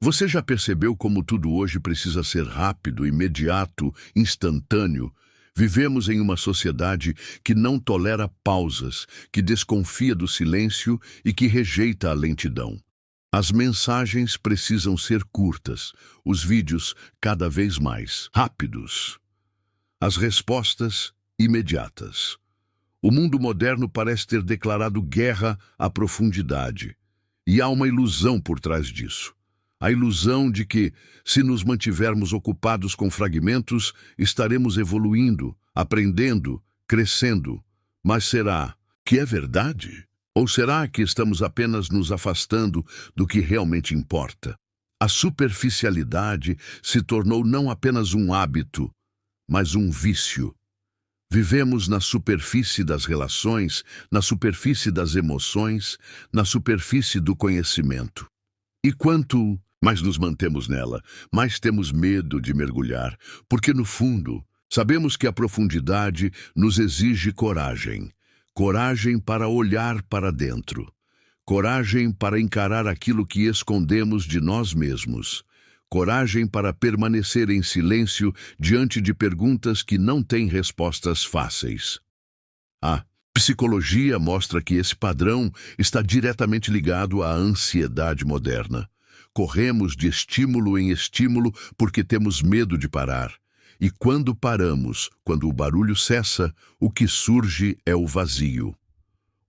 Você já percebeu como tudo hoje precisa ser rápido, imediato, instantâneo? Vivemos em uma sociedade que não tolera pausas, que desconfia do silêncio e que rejeita a lentidão. As mensagens precisam ser curtas, os vídeos cada vez mais rápidos. As respostas imediatas. O mundo moderno parece ter declarado guerra à profundidade. E há uma ilusão por trás disso. A ilusão de que, se nos mantivermos ocupados com fragmentos, estaremos evoluindo, aprendendo, crescendo. Mas será que é verdade? Ou será que estamos apenas nos afastando do que realmente importa? A superficialidade se tornou não apenas um hábito, mas um vício. Vivemos na superfície das relações, na superfície das emoções, na superfície do conhecimento. E quanto mais nos mantemos nela, mais temos medo de mergulhar, porque no fundo, sabemos que a profundidade nos exige coragem. Coragem para olhar para dentro. Coragem para encarar aquilo que escondemos de nós mesmos. Coragem para permanecer em silêncio diante de perguntas que não têm respostas fáceis. A psicologia mostra que esse padrão está diretamente ligado à ansiedade moderna. Corremos de estímulo em estímulo porque temos medo de parar. E quando paramos, quando o barulho cessa, o que surge é o vazio.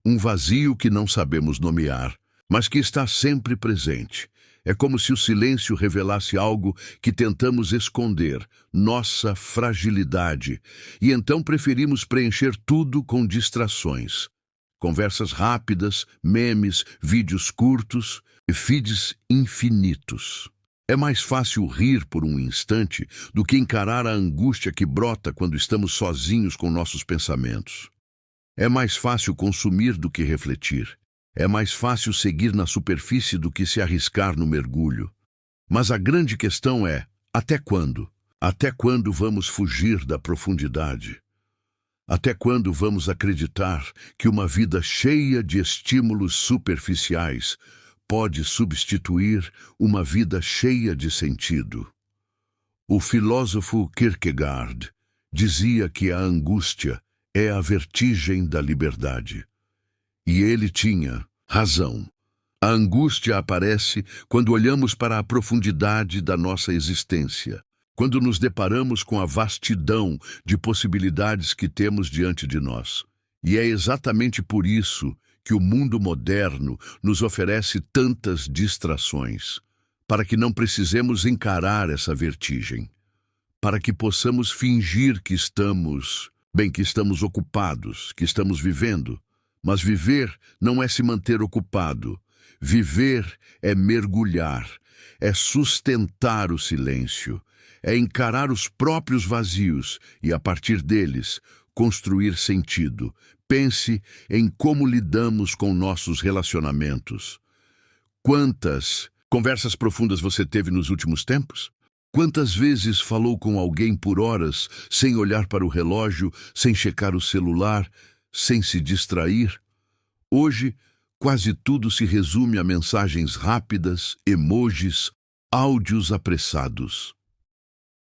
Um vazio que não sabemos nomear, mas que está sempre presente. É como se o silêncio revelasse algo que tentamos esconder, nossa fragilidade, e então preferimos preencher tudo com distrações. Conversas rápidas, memes, vídeos curtos e feeds infinitos. É mais fácil rir por um instante do que encarar a angústia que brota quando estamos sozinhos com nossos pensamentos. É mais fácil consumir do que refletir. É mais fácil seguir na superfície do que se arriscar no mergulho. Mas a grande questão é, até quando? Até quando vamos fugir da profundidade? Até quando vamos acreditar que uma vida cheia de estímulos superficiais pode substituir uma vida cheia de sentido? O filósofo Kierkegaard dizia que a angústia é a vertigem da liberdade. E ele tinha razão. A angústia aparece quando olhamos para a profundidade da nossa existência, quando nos deparamos com a vastidão de possibilidades que temos diante de nós. E é exatamente por isso que o mundo moderno nos oferece tantas distrações, para que não precisemos encarar essa vertigem, para que possamos fingir que estamos ocupados, que estamos vivendo. Mas viver não é se manter ocupado. Viver é mergulhar, é sustentar o silêncio, é encarar os próprios vazios e, a partir deles, construir sentido. Pense em como lidamos com nossos relacionamentos. Quantas conversas profundas você teve nos últimos tempos? Quantas vezes falou com alguém por horas, sem olhar para o relógio, sem checar o celular, sem se distrair? Hoje, quase tudo se resume a mensagens rápidas, emojis, áudios apressados.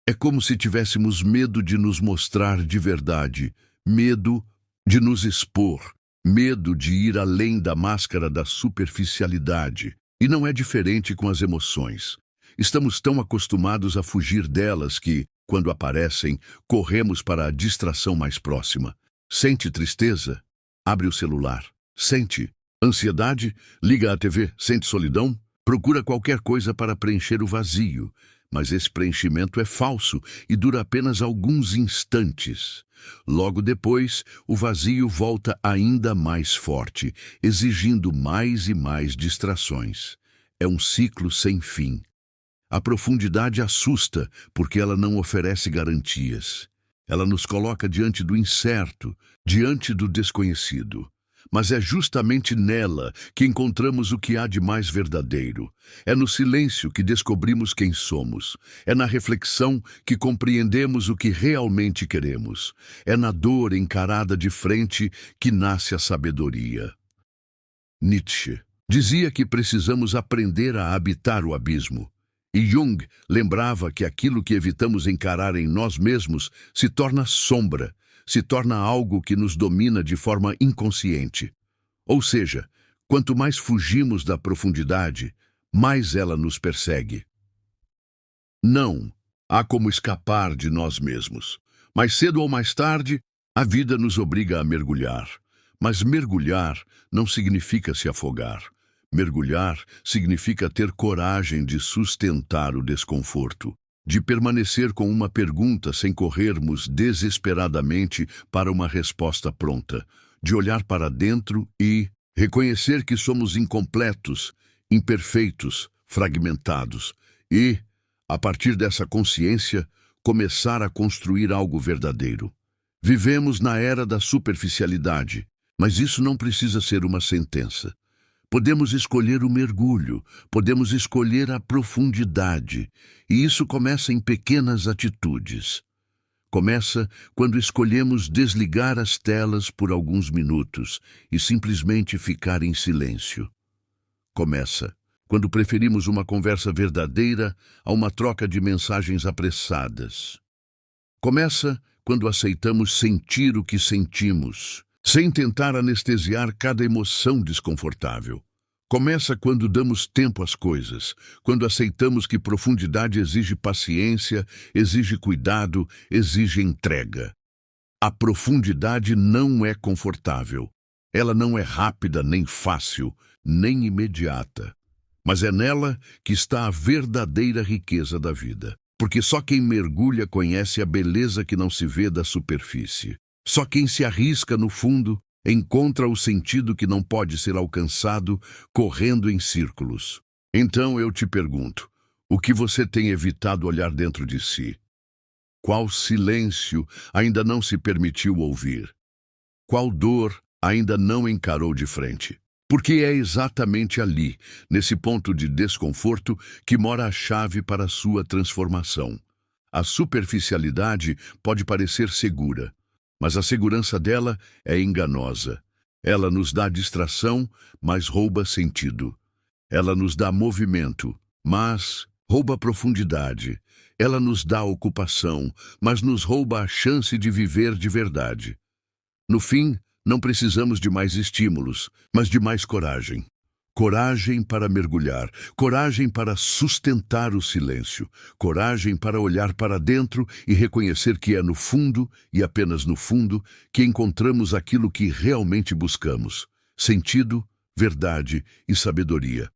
É como se tivéssemos medo de nos mostrar de verdade, medo de nos expor, medo de ir além da máscara da superficialidade. E não é diferente com as emoções. Estamos tão acostumados a fugir delas que, quando aparecem, corremos para a distração mais próxima. Sente tristeza? Abre o celular. Sente ansiedade? Liga à TV. Sente solidão? Procura qualquer coisa para preencher o vazio. Mas esse preenchimento é falso e dura apenas alguns instantes. Logo depois, o vazio volta ainda mais forte, exigindo mais e mais distrações. É um ciclo sem fim. A profundidade assusta porque ela não oferece garantias. Ela nos coloca diante do incerto, diante do desconhecido. Mas é justamente nela que encontramos o que há de mais verdadeiro. É no silêncio que descobrimos quem somos. É na reflexão que compreendemos o que realmente queremos. É na dor encarada de frente que nasce a sabedoria. Nietzsche dizia que precisamos aprender a habitar o abismo. E Jung lembrava que aquilo que evitamos encarar em nós mesmos se torna sombra, se torna algo que nos domina de forma inconsciente. Ou seja, quanto mais fugimos da profundidade, mais ela nos persegue. Não há como escapar de nós mesmos. Mais cedo ou mais tarde, a vida nos obriga a mergulhar. Mas mergulhar não significa se afogar. Mergulhar significa ter coragem de sustentar o desconforto, de permanecer com uma pergunta sem corrermos desesperadamente para uma resposta pronta, de olhar para dentro e reconhecer que somos incompletos, imperfeitos, fragmentados e, a partir dessa consciência, começar a construir algo verdadeiro. Vivemos na era da superficialidade, mas isso não precisa ser uma sentença. Podemos escolher o mergulho, podemos escolher a profundidade, e isso começa em pequenas atitudes. Começa quando escolhemos desligar as telas por alguns minutos e simplesmente ficar em silêncio. Começa quando preferimos uma conversa verdadeira a uma troca de mensagens apressadas. Começa quando aceitamos sentir o que sentimos, sem tentar anestesiar cada emoção desconfortável. Começa quando damos tempo às coisas, quando aceitamos que profundidade exige paciência, exige cuidado, exige entrega. A profundidade não é confortável. Ela não é rápida, nem fácil, nem imediata. Mas é nela que está a verdadeira riqueza da vida. Porque só quem mergulha conhece a beleza que não se vê da superfície. Só quem se arrisca no fundo encontra o sentido que não pode ser alcançado correndo em círculos. Então eu te pergunto, o que você tem evitado olhar dentro de si? Qual silêncio ainda não se permitiu ouvir? Qual dor ainda não encarou de frente? Porque é exatamente ali, nesse ponto de desconforto, que mora a chave para a sua transformação. A superficialidade pode parecer segura, mas a segurança dela é enganosa. Ela nos dá distração, mas rouba sentido. Ela nos dá movimento, mas rouba profundidade. Ela nos dá ocupação, mas nos rouba a chance de viver de verdade. No fim, não precisamos de mais estímulos, mas de mais coragem. Coragem para mergulhar, coragem para sustentar o silêncio, coragem para olhar para dentro e reconhecer que é no fundo, e apenas no fundo, que encontramos aquilo que realmente buscamos: sentido, verdade e sabedoria.